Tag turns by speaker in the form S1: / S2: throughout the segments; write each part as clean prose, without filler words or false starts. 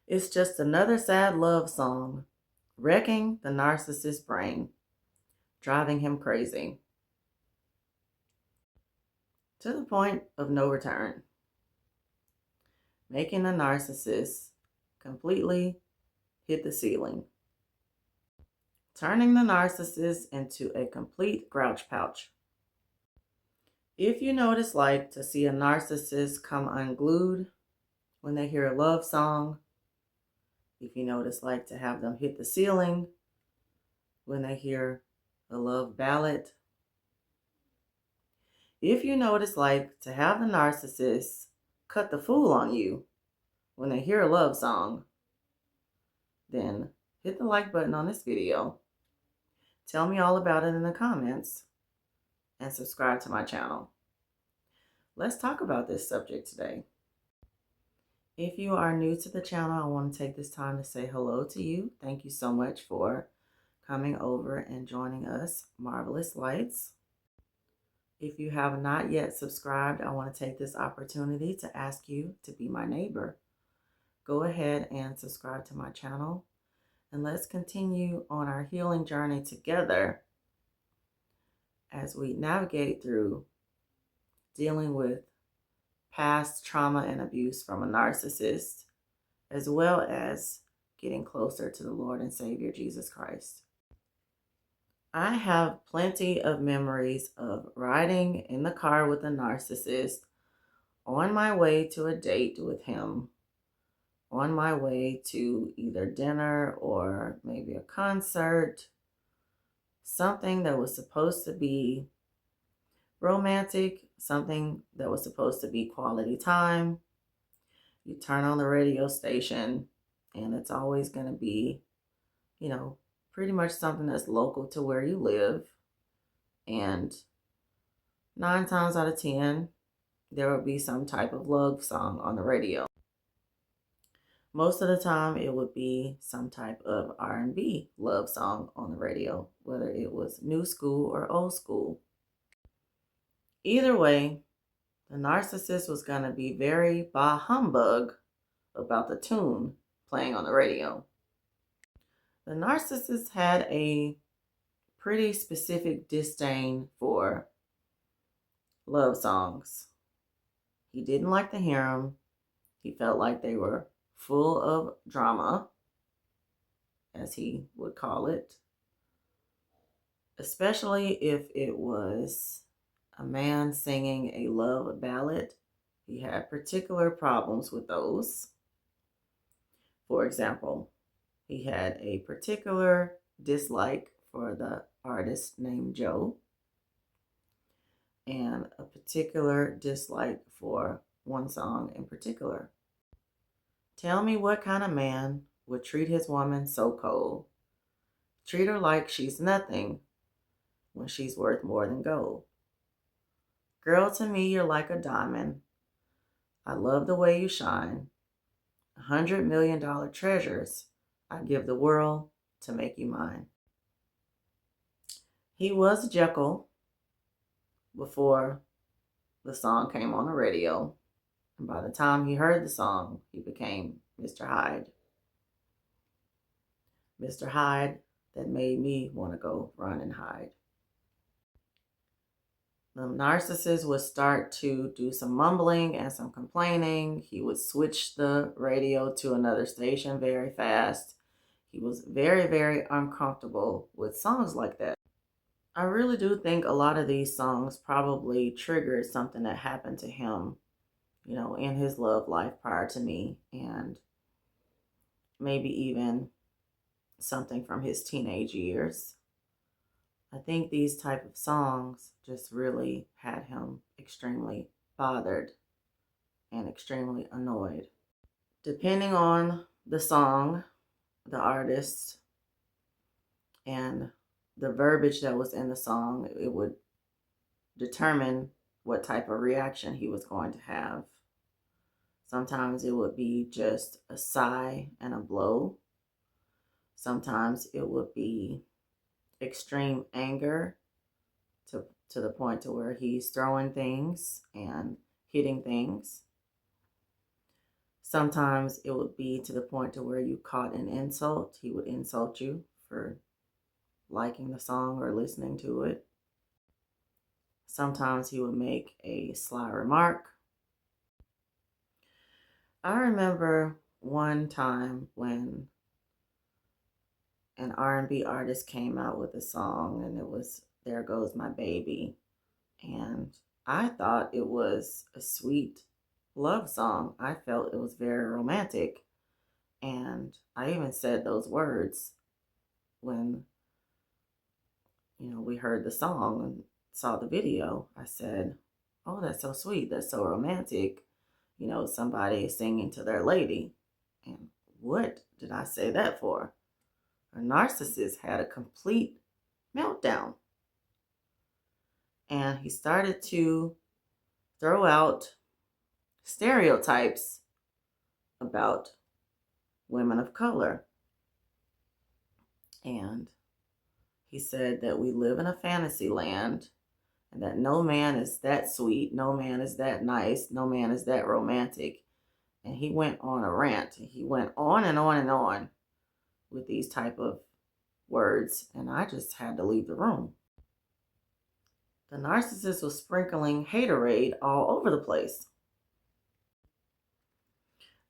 S1: It's just another sad love song, wrecking the narcissist's brain, driving him crazy, to the point of no return, making the narcissist completely hit the ceiling, turning the narcissist into a complete grouch pouch. If you know what it's like to see a narcissist come unglued when they hear a love song, if you know what it's like to have them hit the ceiling when they hear a love ballad, if you know what it's like to have the narcissist cut the fool on you when they hear a love song, then hit the like button on this video. Tell me all about it in the comments and subscribe to my channel. Let's talk about this subject today. If you are new to the channel, I want to take this time to say hello to you. Thank you so much for coming over and joining us, Marvelous Lights. If you have not yet subscribed, I want to take this opportunity to ask you to be my neighbor. Go ahead and subscribe to my channel, and let's continue on our healing journey together as we navigate through dealing with past trauma and abuse from a narcissist, as well as getting closer to the Lord and Savior Jesus Christ. I have plenty of memories of riding in the car with a narcissist on my way to a date with him, on my way to either dinner or maybe a concert, something that was supposed to be romantic, something that was supposed to be quality time. You turn on the radio station and it's always going to be, pretty much something that's local to where you live. And 9 times out of 10, there will be some type of love song on the radio. Most of the time, it would be some type of R&B love song on the radio, whether it was new school or old school. Either way, the narcissist was going to be very bah humbug about the tune playing on the radio. The narcissist had a pretty specific disdain for love songs. He didn't like to hear them. He felt like they were full of drama, as he would call it, especially if it was a man singing a love ballad. He had particular problems with those. For example, he had a particular dislike for the artist named Joe, and a particular dislike for one song in particular. Tell me what kind of man would treat his woman so cold, treat her like she's nothing when she's worth more than gold. Girl, to me, you're like a diamond. I love the way you shine. $100 million treasures I give the world to make you mine. He was Jekyll before the song came on the radio. And by the time he heard the song, he became Mr. Hyde. Mr. Hyde that made me want to go run and hide. The narcissist would start to do some mumbling and some complaining. He would switch the radio to another station very fast. He was very, very uncomfortable with songs like that. I really do think a lot of these songs probably triggered something that happened to him, in his love life prior to me, and maybe even something from his teenage years. I think these type of songs just really had him extremely bothered and extremely annoyed. Depending on the song, the artist, and the verbiage that was in the song, it would determine what type of reaction he was going to have. Sometimes it would be just a sigh and a blow. Sometimes it would be extreme anger to the point to where he's throwing things and hitting things. Sometimes it would be to the point to where you caught an insult. He would insult you for liking the song or listening to it. Sometimes he would make a sly remark. I remember one time when an R&B artist came out with a song, and it was There Goes My Baby. And I thought it was a sweet love song. I felt it was very romantic. And I even said those words when, we heard the song and saw the video. I said, "Oh, that's so sweet. That's so romantic. Somebody is singing to their lady." And what did I say that for? A narcissist had a complete meltdown. And he started to throw out stereotypes about women of color. And he said that we live in a fantasy land and that no man is that sweet, no man is that nice, no man is that romantic. And he went on a rant. He went on and on and on with these type of words, and I just had to leave the room. The narcissist was sprinkling haterade all over the place.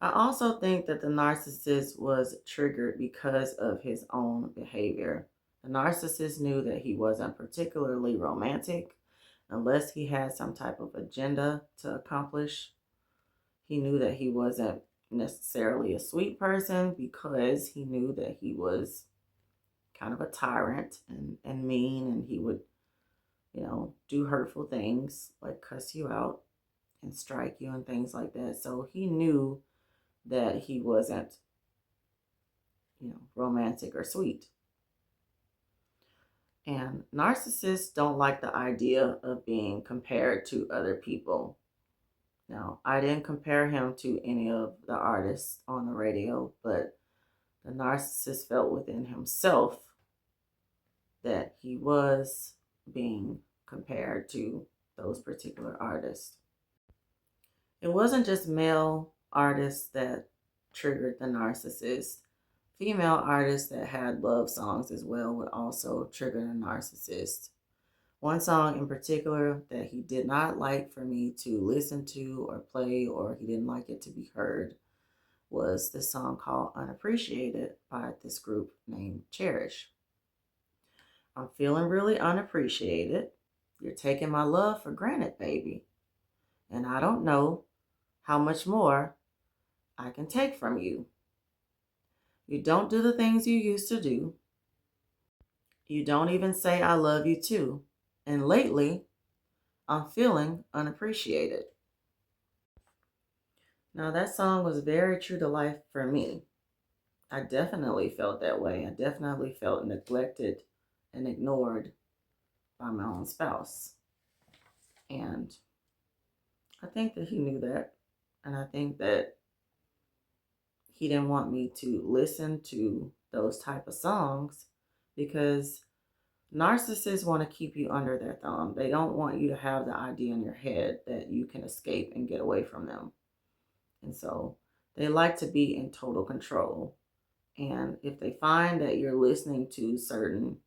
S1: I also think that the narcissist was triggered because of his own behavior. The narcissist knew that he wasn't particularly romantic unless he had some type of agenda to accomplish. He knew that he wasn't necessarily a sweet person because he knew that he was kind of a tyrant and mean, and he would, do hurtful things like cuss you out and strike you and things like that. So he knew that he wasn't, romantic or sweet. And narcissists don't like the idea of being compared to other people. Now, I didn't compare him to any of the artists on the radio, but the narcissist felt within himself that he was being compared to those particular artists. It wasn't just male artists that triggered the narcissist. Female artists that had love songs as well would also trigger the narcissist. One song in particular that he did not like for me to listen to or play, or he didn't like it to be heard, was this song called Unappreciated by this group named Cherish. I'm feeling really unappreciated. You're taking my love for granted, baby. And I don't know how much more I can take from you. You don't do the things you used to do. You don't even say I love you too. And lately, I'm feeling unappreciated. Now, that song was very true to life for me. I definitely felt that way. I definitely felt neglected and ignored by my own spouse. And I think that he knew that. And I think that he didn't want me to listen to those type of songs because narcissists want to keep you under their thumb. They don't want you to have the idea in your head that you can escape and get away from them. And so they like to be in total control. And if they find that you're listening to certain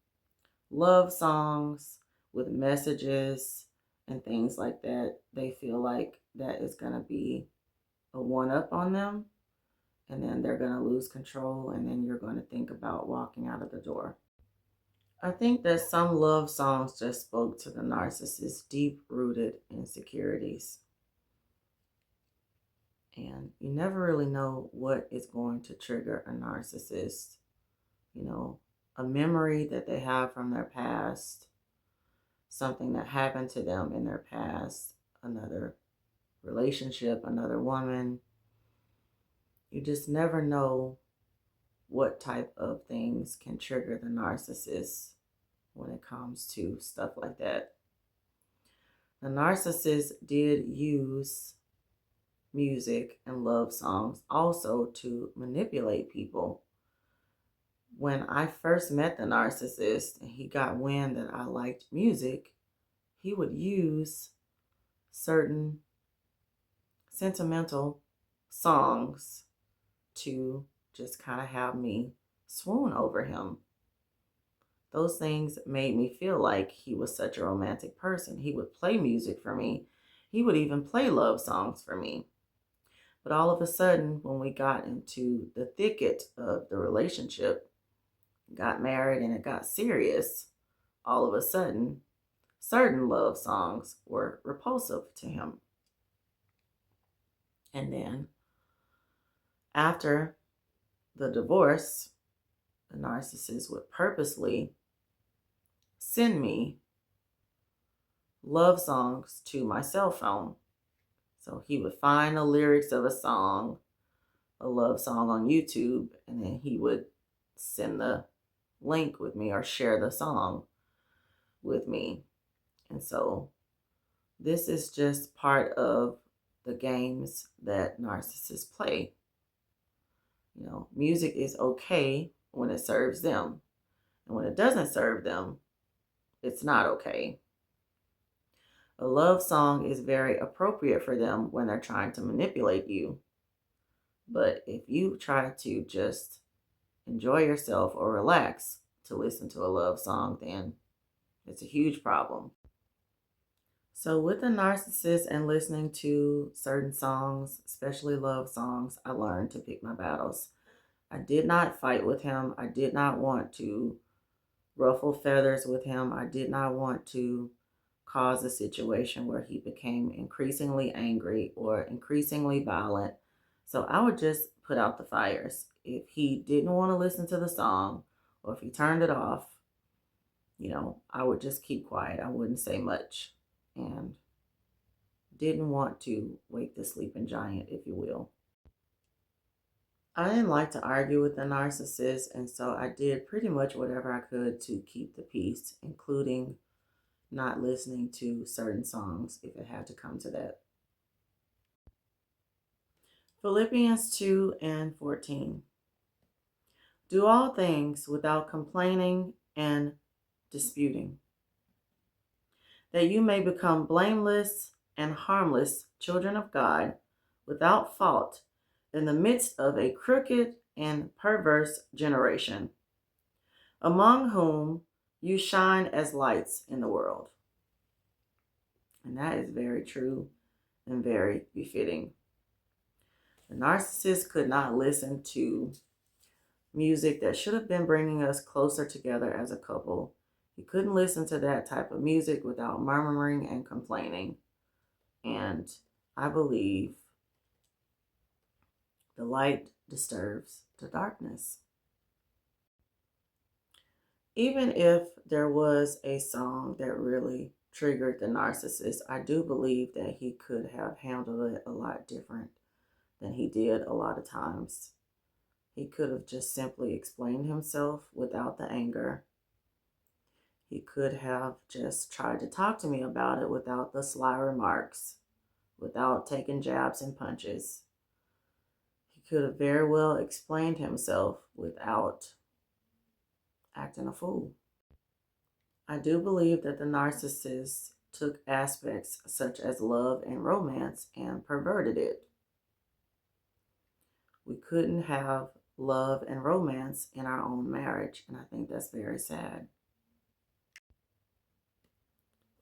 S1: love songs with messages and things like that, they feel like that is going to be a one-up on them. And then they're going to lose control, and then you're going to think about walking out of the door. I think that some love songs just spoke to the narcissist's deep-rooted insecurities. And you never really know what is going to trigger a narcissist. A memory that they have from their past, something that happened to them in their past, another relationship, another woman. You just never know what type of things can trigger the narcissist when it comes to stuff like that. The narcissist did use music and love songs also to manipulate people. When I first met the narcissist and he got wind that I liked music, he would use certain sentimental songs to just kind of have me swoon over him. Those things made me feel like he was such a romantic person. He would play music for me. He would even play love songs for me. But all of a sudden, when we got into the thicket of the relationship, got married and it got serious, all of a sudden, certain love songs were repulsive to him. And then after the divorce, the narcissist would purposely send me love songs to my cell phone. So he would find the lyrics of a song, a love song on YouTube, and then he would send the link with me or share the song with me. And so this is just part of the games that narcissists play. You know, music is okay when it serves them. And when it doesn't serve them, it's not okay. A love song is very appropriate for them when they're trying to manipulate you. But if you try to just enjoy yourself or relax to listen to a love song, then it's a huge problem. So with the narcissist and listening to certain songs, especially love songs, I learned to pick my battles. I did not fight with him. I did not want to ruffle feathers with him. I did not want to cause a situation where he became increasingly angry or increasingly violent. So I would just put out the fires. If he didn't want to listen to the song or if he turned it off, I would just keep quiet. I wouldn't say much and didn't want to wake the sleeping giant, if you will. I didn't like to argue with the narcissist, and so I did pretty much whatever I could to keep the peace, including not listening to certain songs if it had to come to that. Philippians 2 and 14. Do all things without complaining and disputing, that you may become blameless and harmless children of God, without fault, in the midst of a crooked and perverse generation, among whom you shine as lights in the world. And that is very true and very befitting. The narcissist could not listen to music that should have been bringing us closer together as a couple. He couldn't listen to that type of music without murmuring and complaining. And I believe the light disturbs the darkness. Even if there was a song that really triggered the narcissist, I do believe that he could have handled it a lot different than he did a lot of times. He could have just simply explained himself without the anger. He could have just tried to talk to me about it without the sly remarks, without taking jabs and punches. He could have very well explained himself without acting a fool. I do believe that the narcissist took aspects such as love and romance and perverted it. We couldn't have love and romance in our own marriage, and I think that's very sad.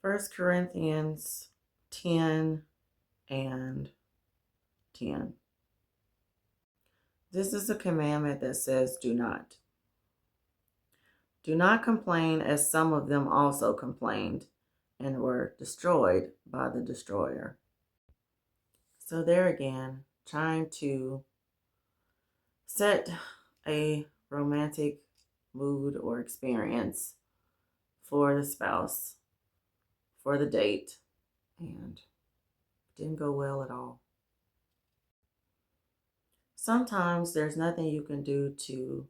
S1: 1 Corinthians 10 and 10. This is a commandment that says, do not. Do not complain, as some of them also complained and were destroyed by the destroyer. So there again, trying to set a romantic mood or experience for the spouse, for the date, and it didn't go well at all. Sometimes there's nothing you can do to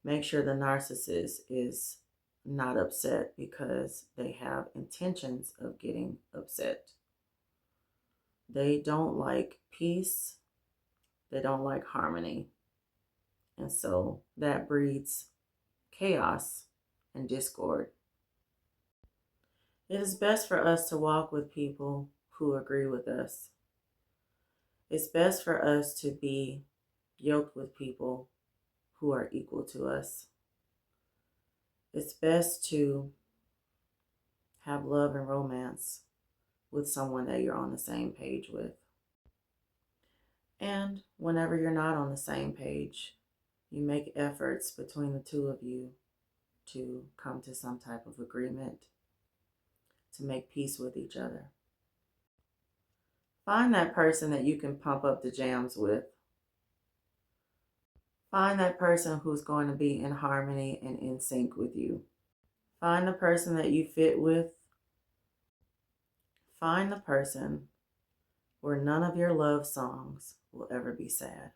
S1: make sure the narcissist is not upset because they have intentions of getting upset. They don't like peace. They don't like harmony. And so that breeds chaos and discord. It is best for us to walk with people who agree with us. It's best for us to be yoked with people who are equal to us. It's best to have love and romance with someone that you're on the same page with. And whenever you're not on the same page, you make efforts between the two of you to come to some type of agreement, to make peace with each other. Find that person that you can pump up the jams with. Find that person who's going to be in harmony and in sync with you. Find the person that you fit with. Find the person where none of your love songs will ever be sad.